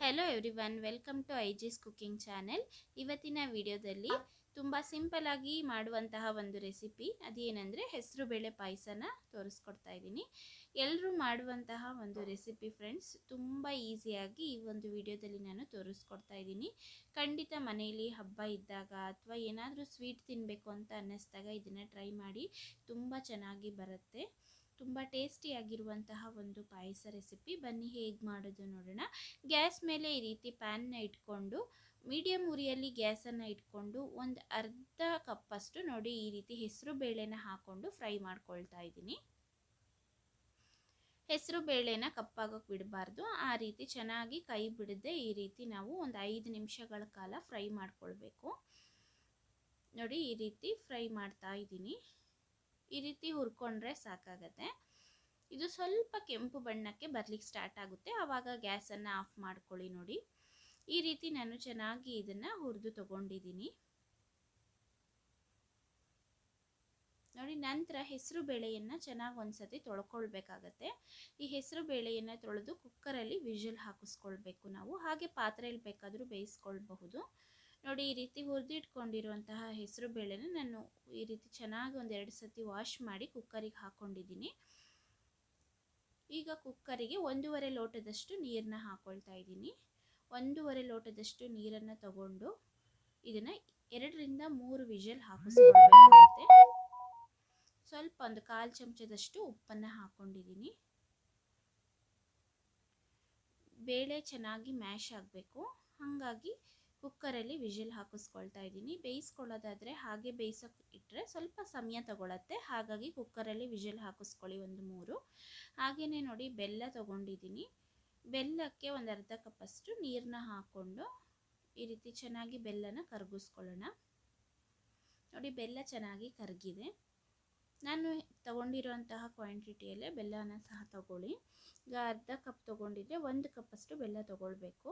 Hello everyone, welcome to Aiji's cooking channel. ಇವತ್ತಿನ ವಿಡಿಯೋದಲ್ಲಿ ತುಂಬ ಸಿಂಪಲ್ ಆಗಿ ಮಾಡುವಂತಹ ಒಂದು ರೆಸಿಪಿ, ಅದೇನೆಂದರೆ ಹೆಸರು ಬೇಳೆ ಪಾಯಸನ ತೋರಿಸ್ಕೊಡ್ತಾ ಇದ್ದೀನಿ. ಎಲ್ಲರೂ ಮಾಡುವಂತಹ ಒಂದು ರೆಸಿಪಿ ಫ್ರೆಂಡ್ಸ್, ತುಂಬ ಈಸಿಯಾಗಿ ಈ ಒಂದು ವಿಡಿಯೋದಲ್ಲಿ ನಾನು ತೋರಿಸ್ಕೊಡ್ತಾ ಇದ್ದೀನಿ. ಖಂಡಿತ ಮನೆಯಲ್ಲಿ ಹಬ್ಬ ಇದ್ದಾಗ ಅಥವಾ ಏನಾದರೂ ಸ್ವೀಟ್ ತಿನ್ನಬೇಕು ಅಂತ ಅನ್ನಿಸ್ದಾಗ ಇದನ್ನು ಟ್ರೈ ಮಾಡಿ, ತುಂಬ ಚೆನ್ನಾಗಿ ಬರುತ್ತೆ. ತುಂಬ ಟೇಸ್ಟಿಯಾಗಿರುವಂತಹ ಒಂದು ಪಾಯಸ ರೆಸಿಪಿ. ಬನ್ನಿ ಹೇಗೆ ಮಾಡೋದು ನೋಡೋಣ. ಗ್ಯಾಸ್ ಮೇಲೆ ಈ ರೀತಿ ಪ್ಯಾನ್ನ ಇಟ್ಕೊಂಡು ಮೀಡಿಯಮ್ ಉರಿಯಲ್ಲಿ ಗ್ಯಾಸನ್ನು ಇಟ್ಕೊಂಡು ಒಂದು ಅರ್ಧ ಕಪ್ಪಷ್ಟು ನೋಡಿ ಈ ರೀತಿ ಹೆಸರು ಬೇಳೆನ ಹಾಕ್ಕೊಂಡು ಫ್ರೈ ಮಾಡ್ಕೊಳ್ತಾ ಇದ್ದೀನಿ. ಹೆಸರು ಬೇಳೆನ ಕಪ್ಪಾಗೋಕ್ಕೆ ಬಿಡಬಾರ್ದು, ಆ ರೀತಿ ಚೆನ್ನಾಗಿ ಕೈ ಬಿಡದೆ ಈ ರೀತಿ ನಾವು ಒಂದು 5 ನಿಮಿಷಗಳ ಕಾಲ ಫ್ರೈ ಮಾಡ್ಕೊಳ್ಬೇಕು. ನೋಡಿ ಈ ರೀತಿ ಫ್ರೈ ಮಾಡ್ತಾ ಇದ್ದೀನಿ. ಈ ರೀತಿ ಹುರ್ಕೊಂಡ್ರೆ ಸಾಕಾಗತ್ತೆ. ಇದು ಸ್ವಲ್ಪ ಕೆಂಪು ಬಣ್ಣಕ್ಕೆ ಬರ್ಲಿಕ್ಕೆ ಸ್ಟಾರ್ಟ್ ಆಗುತ್ತೆ, ಆವಾಗ ಗ್ಯಾಸನ್ನು ಆಫ್ ಮಾಡ್ಕೊಳ್ಳಿ. ನೋಡಿ ಈ ರೀತಿ ನಾನು ಚೆನ್ನಾಗಿ ಇದನ್ನು ಹುರಿದು ತಗೊಂಡಿದ್ದೀನಿ. ನೋಡಿ ನಂತರ ಹೆಸರು ಬೇಳೆಯನ್ನು ಚೆನ್ನಾಗಿ ಒಂದ್ಸತಿ ತೊಳ್ಕೊಳ್ಬೇಕಾಗತ್ತೆ. ಈ ಹೆಸರು ಬೇಳೆಯನ್ನು ತೊಳೆದು ಕುಕ್ಕರಲ್ಲಿ ವಿಷಲ್ ಹಾಕಿಸ್ಕೊಳ್ಬೇಕು ನಾವು. ಹಾಗೆ ಪಾತ್ರೆಯಲ್ಲಿ ಬೇಕಾದರೂ ಬೇಯಿಸ್ಕೊಳ್ಬಹುದು. ನೋಡಿ ಈ ರೀತಿ ಹುರಿದಿಟ್ಕೊಂಡಿರುವಂತಹ ಹೆಸರು ಬೇಳೆನ ನಾನು ಈ ರೀತಿ ಚೆನ್ನಾಗಿ ಒಂದೆರಡು ಸತಿ ವಾಶ್ ಮಾಡಿ ಕುಕ್ಕರಿಗೆ ಹಾಕ್ಕೊಂಡಿದ್ದೀನಿ. ಈಗ ಕುಕ್ಕರಿಗೆ 1.5 ಲೋಟದಷ್ಟು ನೀರನ್ನ ಹಾಕ್ಕೊಳ್ತಾ ಇದ್ದೀನಿ. 1.5 ಲೋಟದಷ್ಟು ನೀರನ್ನು ತಗೊಂಡು ಇದನ್ನು 2 ರಿಂದ 3 ವಿಷಲ್ ಹಾಕಿಸ್ಕೊಳ್ಬೇಕಾಗುತ್ತೆ. ಸ್ವಲ್ಪ ಒಂದು 1/4 ಚಮಚದಷ್ಟು ಉಪ್ಪನ್ನು ಹಾಕ್ಕೊಂಡಿದ್ದೀನಿ. ಬೇಳೆ ಚೆನ್ನಾಗಿ ಮ್ಯಾಶ್ ಆಗಬೇಕು, ಹಾಗಾಗಿ ಕುಕ್ಕರಲ್ಲಿ ವಿಷಲ್ ಹಾಕಿಸ್ಕೊಳ್ತಾ ಇದ್ದೀನಿ. ಬೇಯಿಸ್ಕೊಳ್ಳೋದಾದರೆ ಹಾಗೆ ಬೇಯಿಸೋಕೆ ಇಟ್ಟರೆ ಸ್ವಲ್ಪ ಸಮಯ ತಗೊಳತ್ತೆ, ಹಾಗಾಗಿ ಕುಕ್ಕರಲ್ಲಿ ವಿಷಲ್ ಹಾಕಿಸ್ಕೊಳ್ಳಿ ಒಂದು 3. ಹಾಗೆಯೇ ನೋಡಿ ಬೆಲ್ಲ ತೊಗೊಂಡಿದ್ದೀನಿ. ಬೆಲ್ಲಕ್ಕೆ ಒಂದು ಅರ್ಧ ಕಪ್ಪಷ್ಟು ನೀರನ್ನ ಹಾಕ್ಕೊಂಡು ಈ ರೀತಿ ಚೆನ್ನಾಗಿ ಬೆಲ್ಲನ ಕರಗಿಸ್ಕೊಳ್ಳೋಣ. ನೋಡಿ ಬೆಲ್ಲ ಚೆನ್ನಾಗಿ ಕರಗಿದೆ. ನಾನು ತಗೊಂಡಿರುವಂತಹ ಕ್ವಾಂಟಿಟಿಯಲ್ಲೇ ಬೆಲ್ಲನ ಸಹ ತಗೊಳ್ಳಿ. ಈಗ ಅರ್ಧ ಕಪ್ ತೊಗೊಂಡಿದ್ದರೆ 1 ಕಪ್ಪಷ್ಟು ಬೆಲ್ಲ ತೊಗೊಳ್ಬೇಕು.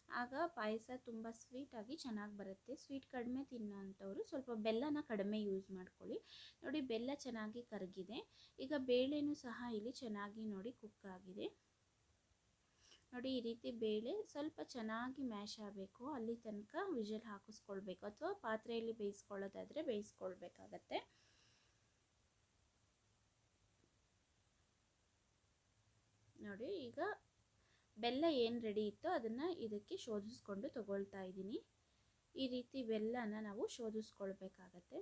ಆಗ ಪಾಯಸ ತುಂಬ ಸ್ವೀಟಾಗಿ ಚೆನ್ನಾಗಿ ಬರುತ್ತೆ. ಸ್ವೀಟ್ ಕಡಿಮೆ ತಿನ್ನೋವಂಥವ್ರು ಸ್ವಲ್ಪ ಬೆಲ್ಲನ ಕಡಿಮೆ ಯೂಸ್ ಮಾಡ್ಕೊಳ್ಳಿ. ನೋಡಿ ಬೆಲ್ಲ ಚೆನ್ನಾಗಿ ಕರಗಿದೆ. ಈಗ ಬೇಳೆನೂ ಸಹ ಇಲ್ಲಿ ಚೆನ್ನಾಗಿ ನೋಡಿ ಕುಕ್ ಆಗಿದೆ. ನೋಡಿ ಈ ರೀತಿ ಬೇಳೆ ಸ್ವಲ್ಪ ಚೆನ್ನಾಗಿ ಮ್ಯಾಶ್ ಆಗಬೇಕು, ಅಲ್ಲಿ ತನಕ ವಿಷಲ್ ಹಾಕಿಸ್ಕೊಳ್ಬೇಕು, ಅಥವಾ ಪಾತ್ರೆಯಲ್ಲಿ ಬೇಯಿಸ್ಕೊಳ್ಳೋದಾದರೆ ಬೇಯಿಸ್ಕೊಳ್ಬೇಕಾಗತ್ತೆ. ನೋಡಿ ಈಗ ಬೆಲ್ಲ ಏನು ರೆಡಿ ಇತ್ತೋ ಅದನ್ನು ಇದಕ್ಕೆ ಶೋಧಿಸ್ಕೊಂಡು ತಗೊಳ್ತಾ ಇದ್ದೀನಿ. ಈ ರೀತಿ ಬೆಲ್ಲನ ನಾವು ಶೋಧಿಸ್ಕೊಳ್ಬೇಕಾಗತ್ತೆ.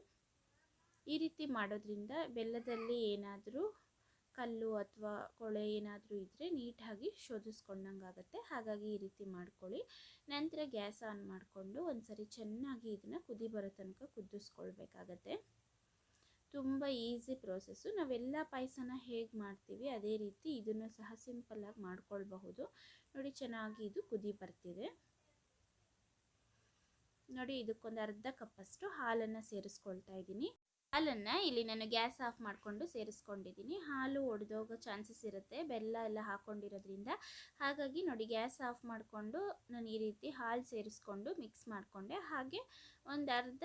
ಈ ರೀತಿ ಮಾಡೋದ್ರಿಂದ ಬೆಲ್ಲದಲ್ಲಿ ಏನಾದರೂ ಕಲ್ಲು ಅಥವಾ ಕೊಳೆ ಏನಾದರೂ ಇದ್ದರೆ ನೀಟಾಗಿ ಶೋಧಿಸ್ಕೊಂಡಂಗಾಗತ್ತೆ. ಹಾಗಾಗಿ ಈ ರೀತಿ ಮಾಡ್ಕೊಳ್ಳಿ. ನಂತರ ಗ್ಯಾಸ್ ಆನ್ ಮಾಡಿಕೊಂಡು ಒಂದ್ಸರಿ ಚೆನ್ನಾಗಿ ಇದನ್ನು ಕುದಿ ಬರೋ ತನಕ ಕುದಿಸ್ಕೊಳ್ಬೇಕಾಗತ್ತೆ. ತುಂಬ ಈಸಿ ಪ್ರೋಸೆಸ್ಸು. ನಾವೆಲ್ಲ ಪಾಯಸನ ಹೇಗೆ ಮಾಡ್ತೀವಿ ಅದೇ ರೀತಿ ಇದನ್ನು ಸಹ ಸಿಂಪಲ್ಲಾಗಿ ಮಾಡ್ಕೊಳ್ಬಹುದು. ನೋಡಿ ಚೆನ್ನಾಗಿ ಇದು ಕುದಿ ಬರ್ತಿದೆ. ನೋಡಿ ಇದಕ್ಕೊಂದು ಅರ್ಧ ಕಪ್ಪಷ್ಟು ಹಾಲನ್ನು ಸೇರಿಸ್ಕೊಳ್ತಾ ಇದ್ದೀನಿ. ಹಾಲನ್ನು ಇಲ್ಲಿ ನಾನು ಗ್ಯಾಸ್ ಆಫ್ ಮಾಡಿಕೊಂಡು ಸೇರಿಸ್ಕೊಂಡಿದ್ದೀನಿ. ಹಾಲು ಒಡೆದೋಗೋ ಚಾನ್ಸಸ್ ಇರುತ್ತೆ ಬೆಲ್ಲ ಎಲ್ಲ ಹಾಕ್ಕೊಂಡಿರೋದ್ರಿಂದ. ಹಾಗಾಗಿ ನೋಡಿ ಗ್ಯಾಸ್ ಆಫ್ ಮಾಡಿಕೊಂಡು ನಾನು ಈ ರೀತಿ ಹಾಲು ಸೇರಿಸ್ಕೊಂಡು ಮಿಕ್ಸ್ ಮಾಡಿಕೊಂಡೆ. ಹಾಗೆ ಒಂದು ಅರ್ಧ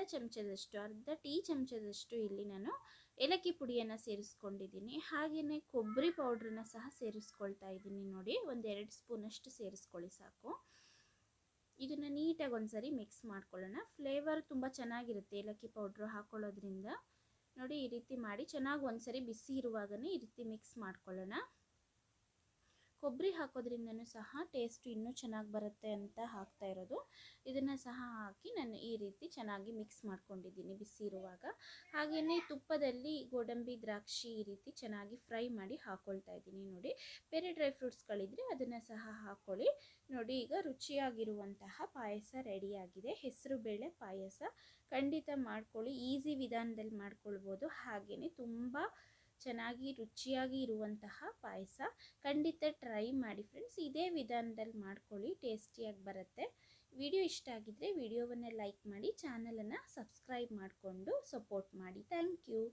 ಟೀ ಚಮಚದಷ್ಟು ಇಲ್ಲಿ ನಾನು ಏಲಕ್ಕಿ ಪುಡಿಯನ್ನು ಸೇರಿಸ್ಕೊಂಡಿದ್ದೀನಿ. ಹಾಗೆಯೇ ಕೊಬ್ಬರಿ ಪೌಡ್ರನ್ನ ಸಹ ಸೇರಿಸ್ಕೊಳ್ತಾ ಇದ್ದೀನಿ. ನೋಡಿ ಒಂದು 2 ಸ್ಪೂನಷ್ಟು ಸೇರಿಸ್ಕೊಳ್ಳಿ ಸಾಕು. ಇದನ್ನು ನೀಟಾಗಿ ಒಂದ್ಸರಿ ಮಿಕ್ಸ್ ಮಾಡ್ಕೊಳ್ಳೋಣ. ಫ್ಲೇವರ್ ತುಂಬ ಚೆನ್ನಾಗಿರುತ್ತೆ ಏಲಕ್ಕಿ ಪೌಡ್ರು ಹಾಕ್ಕೊಳ್ಳೋದ್ರಿಂದ. ನೋಡಿ ಈ ರೀತಿ ಮಾಡಿ ಚೆನ್ನಾಗಿ ಒಂದ್ಸರಿ ಬಿಸಿ ಇರುವಾಗನೇ ಈ ರೀತಿ ಮಿಕ್ಸ್ ಮಾಡ್ಕೊಳ್ಳೋಣ. ಕೊಬ್ಬರಿ ಹಾಕೋದ್ರಿಂದನೂ ಸಹ ಟೇಸ್ಟು ಇನ್ನೂ ಚೆನ್ನಾಗಿ ಬರುತ್ತೆ ಅಂತ ಹಾಕ್ತಾ ಇರೋದು. ಇದನ್ನು ಸಹ ಹಾಕಿ ನಾನು ಈ ರೀತಿ ಚೆನ್ನಾಗಿ ಮಿಕ್ಸ್ ಮಾಡ್ಕೊಂಡಿದ್ದೀನಿ ಬಿಸಿ ಇರುವಾಗ. ಹಾಗೆಯೇ ತುಪ್ಪದಲ್ಲಿ ಗೋಡಂಬಿ ದ್ರಾಕ್ಷಿ ಈ ರೀತಿ ಚೆನ್ನಾಗಿ ಫ್ರೈ ಮಾಡಿ ಹಾಕ್ಕೊಳ್ತಾ ಇದ್ದೀನಿ. ನೋಡಿ ಬೇರೆ ಡ್ರೈ ಫ್ರೂಟ್ಸ್ಗಳಿದ್ರೆ ಅದನ್ನು ಸಹ ಹಾಕ್ಕೊಳ್ಳಿ. ನೋಡಿ ಈಗ ರುಚಿಯಾಗಿರುವಂತಹ ಪಾಯಸ ರೆಡಿಯಾಗಿದೆ. ಹೆಸರು ಬೇಳೆ ಪಾಯಸ ಖಂಡಿತ ಮಾಡ್ಕೊಳ್ಳಿ. ಈಸಿ ವಿಧಾನದಲ್ಲಿ ಮಾಡ್ಕೊಳ್ಬೋದು. ಹಾಗೆಯೇ ತುಂಬ ಚೆನ್ನಾಗಿ ರುಚಿಯಾಗಿ ಇರುವಂತಹ ಪಾಯಸ. ಖಂಡಿತ ಟ್ರೈ ಮಾಡಿ ಫ್ರೆಂಡ್ಸ್. ಇದೇ ವಿಧಾನದಲ್ಲಿ ಮಾಡ್ಕೊಳ್ಳಿ, ಟೇಸ್ಟಿಯಾಗಿ ಬರುತ್ತೆ. ವಿಡಿಯೋ ಇಷ್ಟ ಆಗಿದ್ದರೆ ವಿಡಿಯೋವನ್ನು ಲೈಕ್ ಮಾಡಿ, ಚಾನಲನ್ನು ಸಬ್ಸ್ಕ್ರೈಬ್ ಮಾಡಿಕೊಂಡು ಸಪೋರ್ಟ್ ಮಾಡಿ. Thank you.